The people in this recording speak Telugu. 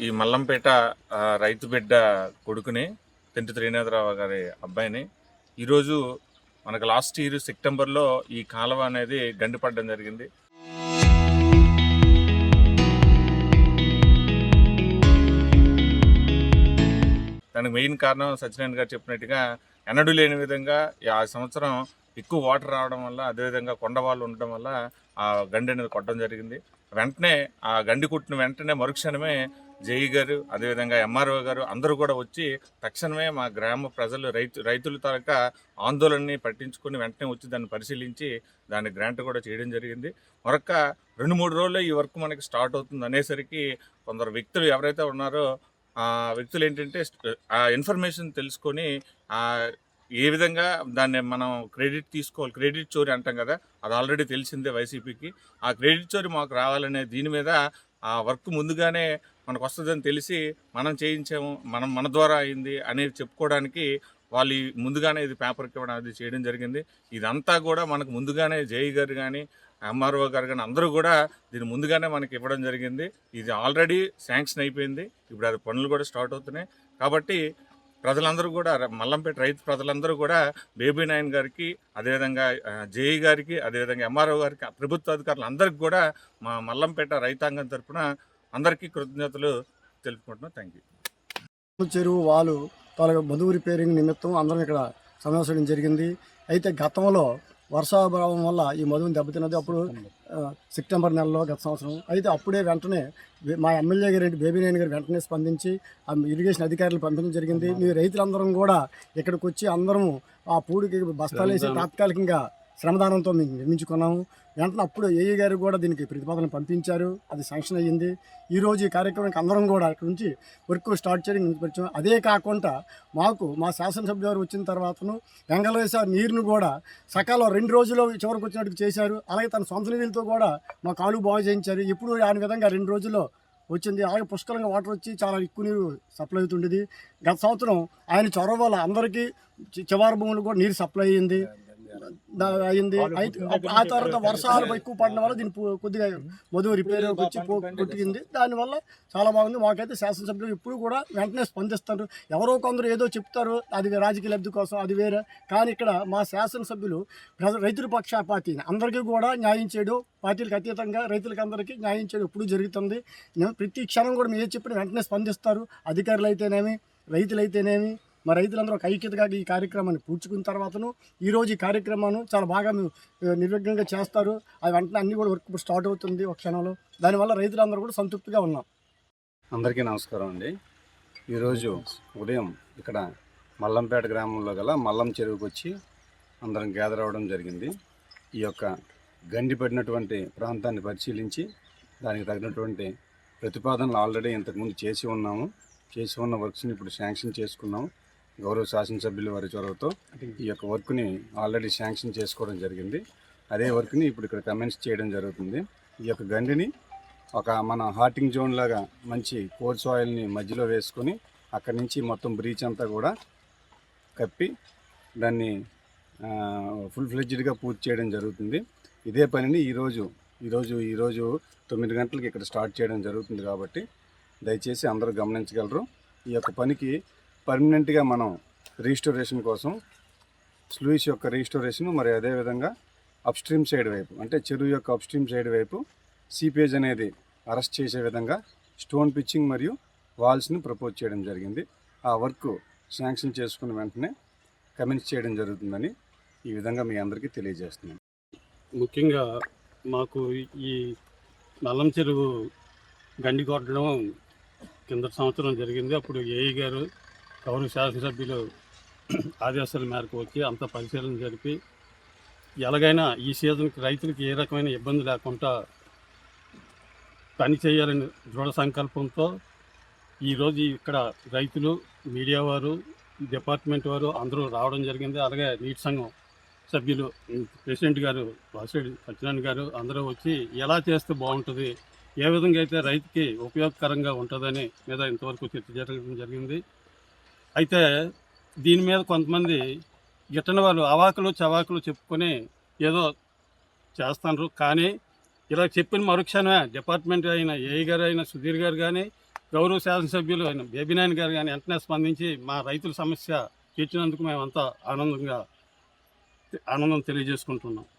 ఈ మల్లంపేట రైతు బిడ్డ కొడుకుని తెంటి త్రినాథరావు గారి అబ్బాయిని ఈరోజు మనకు లాస్ట్ ఇయర్ సెప్టెంబర్లో ఈ కాలువ అనేది గండిపడడం జరిగింది. దానికి మెయిన్ కారణం సత్యనారాయణ గారు చెప్పినట్టుగా ఎన్నడూ లేని విధంగా ఆ సంవత్సరం ఎక్కువ వాటర్ రావడం వల్ల, అదేవిధంగా కొండవాళ్ళు ఉండడం వల్ల ఆ గండి అనేది కొట్టడం జరిగింది. వెంటనే ఆ గండి కొట్టిన వెంటనే మరుక్షణమే జేఈ గారు, అదేవిధంగా ఎంఆర్ఓ గారు అందరూ కూడా వచ్చి తక్షణమే మా గ్రామ ప్రజలు రైతుల తాలూకా ఆందోళనని పట్టించుకొని వెంటనే వచ్చి దాన్ని పరిశీలించి దాన్ని గ్రాంట్ కూడా చేయడం జరిగింది. మరొక 2-3 రోజుల్లో ఈ వర్క్ మనకి స్టార్ట్ అవుతుంది అనేసరికి కొందరు వ్యక్తులు ఎవరైతే ఉన్నారో ఆ వ్యక్తులు ఏంటంటే ఆ ఇన్ఫర్మేషన్ తెలుసుకొని ఏ విధంగా దాన్ని మనం క్రెడిట్ తీసుకోవాలి, క్రెడిట్ చోరీ అంటాం కదా, అది ఆల్రెడీ తెలిసిందే వైసీపీకి. ఆ క్రెడిట్ చోరీ మాకు రావాలనే దీని మీద ఆ వర్క్ ముందుగానే మనకు వస్తుందని తెలిసి మనం చేయించాము, మన ద్వారా అయింది అనేది చెప్పుకోవడానికి వాళ్ళు ముందుగానే ఇది పేపర్కి ఇవ్వడం అది చేయడం జరిగింది. ఇదంతా కూడా మనకు ముందుగానే జేఈ గారు కానీ ఎంఆర్ఓ గారు కానీ అందరూ కూడా దీన్ని ముందుగానే మనకి ఇవ్వడం జరిగింది. ఇది ఆల్రెడీ శాంక్షన్ అయిపోయింది, ఇప్పుడు అది పనులు కూడా స్టార్ట్ అవుతున్నాయి. కాబట్టి ప్రజలందరూ కూడా, మల్లంపేట రైతు ప్రజలందరూ కూడా బేబీ నాయన్ గారికి, అదేవిధంగా జేఈ గారికి, అదేవిధంగా ఎంఆర్ఓ గారికి, ప్రభుత్వ అధికారులు అందరికీ కూడా మా మల్లంపేట రైతాంగం తరఫున అందరికీ కృతజ్ఞతలు తెలుపుకుంటున్నాం. Thank you. చెరువు వాళ్ళు తాలూకా మధువు రిపేరింగ్ నిమిత్తం అందరం ఇక్కడ సమావేశం జరిగింది. అయితే గతంలో వర్షాభావం వల్ల ఈ మధువుని దెబ్బతిన్నది అప్పుడు సెప్టెంబర్ నెలలో గత సంవత్సరం. అయితే అప్పుడే వెంటనే మా ఎమ్మెల్యే గారు బేబీ నాయన్ గారు వెంటనే స్పందించి ఆ ఇరిగేషన్ అధికారులు పంపించడం జరిగింది. మీ రైతులందరం కూడా ఇక్కడికి వచ్చి అందరము ఆ పూడికి బస్తాలు వేసి తాత్కాలికంగా శ్రమదానంతో మేము నిర్మించుకున్నాము. వెంటనే అప్పుడు ఏఈ గారు కూడా దీనికి ప్రతిపాదన పంపించారు, అది శాంక్షన్ అయ్యింది. ఈరోజు ఈ కార్యక్రమానికి అందరం కూడా ఇక్కడ నుంచి వర్క్ స్టార్ట్ చేయడం పరిచయం. అదే కాకుండా మాకు మా శాసనసభ్యులు గారు వచ్చిన తర్వాతను వెంగళవేశ నీరును కూడా సకాలం 2 రోజుల్లో చివరికి వచ్చినట్టు చేశారు. అలాగే తన సొంత నిధులతో కూడా మా కాలువ బాగు చేయించారు. ఇప్పుడు ఆ విధంగా 2 రోజుల్లో వచ్చింది. అలాగే పుష్కలంగా వాటర్ వచ్చి చాలా ఎక్కువ నీరు సప్లై అవుతుండేది. గత సంవత్సరం ఆయన చొరవ వల్ల అందరికీ చివరి భూములు కూడా నీరు సప్లై అయింది. ఆ తర్వాత వర్షాలు ఎక్కువ పడడం వల్ల దీన్ని కొద్దిగా మధువు రిపేర్ వచ్చి కొట్టింది. దానివల్ల చాలా బాగుంది. మాకైతే శాసనసభ్యులు ఇప్పుడు కూడా వెంటనే స్పందిస్తారు. ఎవరో కొందరు ఏదో చెప్తారు, అది రాజకీయ లబ్ధి కోసం, అది వేరే. కానీ ఇక్కడ మా శాసనసభ్యులు రైతుల పక్షపాతి, అందరికీ కూడా న్యాయం చేయడం, పార్టీలకు అతీతంగా రైతులకి అందరికీ న్యాయం చేయడం ఇప్పుడు జరుగుతుంది. ప్రతి క్షణం కూడా మీరు చెప్పిన వెంటనే స్పందిస్తారు. అధికారులు అయితేనేమి, రైతులైతేనేమి, మా రైతులందరూ ఒక ఐక్యతగా ఈ కార్యక్రమాన్ని పూడ్చుకున్న తర్వాతను ఈరోజు ఈ కార్యక్రమాన్ని చాలా బాగా నిర్విఘ్నంగా చేస్తారు. అది వెంటనే అన్నీ కూడా వర్క్ స్టార్ట్ అవుతుంది ఒక క్షణంలో. దానివల్ల రైతులందరూ కూడా సంతృప్తిగా ఉన్నాం. అందరికీ నమస్కారం అండి. ఈరోజు ఉదయం ఇక్కడ మల్లంపేట గ్రామంలో గల మల్లం చెరువుకు వచ్చి అందరం గ్యాదర్ అవ్వడం జరిగింది. ఈ యొక్క గండి పడినటువంటి ప్రాంతాన్ని పరిశీలించి దానికి తగినటువంటి ప్రతిపాదనలు ఆల్రెడీ ఇంతకుముందు చేసి ఉన్న వర్క్స్ని ఇప్పుడు శాంక్షన్ చేసుకున్నాము. గౌరవ శాసనసభ్యుల వారి చొరవతో ఈ యొక్క వర్క్ని ఆల్రెడీ శాంక్షన్ చేసుకోవడం జరిగింది. అదే వర్క్ని ఇప్పుడు ఇక్కడ కమెన్స్ చేయడం జరుగుతుంది. ఈ యొక్క గండిని ఒక మన హార్టింగ్ జోన్ లాగా మంచి కోర్ సాయిల్ని మధ్యలో వేసుకొని అక్కడి నుంచి మొత్తం బ్రీచ్ అంతా కూడా కప్పి దాన్ని ఫుల్ ఫ్లెడ్జ్డ్గా పూర్తి చేయడం జరుగుతుంది. ఇదే పనిని ఈరోజు 9 గంటలకి ఇక్కడ స్టార్ట్ చేయడం జరుగుతుంది. కాబట్టి దయచేసి అందరూ గమనించగలరు. ఈ యొక్క పనికి పర్మనెంట్గా మనం రీస్టోరేషన్ కోసం స్లూయిస్ యొక్క రీస్టోరేషన్, మరి అదేవిధంగా అప్స్ట్రీమ్ సైడ్ వైపు, అంటే చెరువు యొక్క అప్స్ట్రీమ్ సైడ్ వైపు సీపేజ్ అనేది అరెస్ట్ చేసే విధంగా స్టోన్ పిచ్చింగ్ మరియు వాల్స్ని ప్రపోజ్ చేయడం జరిగింది. ఆ వర్క్ శాంక్షన్ చేసుకున్న వెంటనే కమెన్స్ చేయడం జరుగుతుందని ఈ విధంగా మీ అందరికీ తెలియజేస్తున్నాను. ముఖ్యంగా మాకు ఈ నల్లం చెరువు గండి కొట్టడం కింద సంవత్సరం జరిగింది. అప్పుడు ఏఈ గారు గౌరవ శాసనసభ్యులు ఆదేశాల మేరకు వచ్చి అంత పరిశీలన జరిపి ఎలాగైనా ఈ సీజన్కి రైతులకు ఏ రకమైన ఇబ్బంది లేకుండా పని చేయాలని దృఢ సంకల్పంతో ఈరోజు ఇక్కడ రైతులు, మీడియా వారు, డిపార్ట్మెంట్ వారు అందరూ రావడం జరిగింది. అలాగే నీటి సంఘం సభ్యులు, ప్రెసిడెంట్ గారు వాసిరెడ్డి సత్యనారాయణ గారు అందరూ వచ్చి ఎలా చేస్తే బాగుంటుంది, ఏ విధంగా అయితే రైతుకి ఉపయోగకరంగా ఉంటుందని మీద ఇంతవరకు చర్చ జరగడం జరిగింది. అయితే దీని మీద కొంతమంది గిట్టని వాళ్ళు అవాకులు చవాకులు చెప్పుకొని ఏదో చేస్తున్నారు. కానీ ఇలా చెప్పిన మరుక్షణమే డిపార్ట్మెంట్ అయిన ఏఈ గారు అయిన సుధీర్ గారు కానీ గౌరవ శాసనసభ్యులు అయిన బేబీనాయన్ గారు కానీ వెంటనే స్పందించి మా రైతుల సమస్య తీర్చినందుకు మేమంతా ఆనందం తెలియజేసుకుంటున్నాం.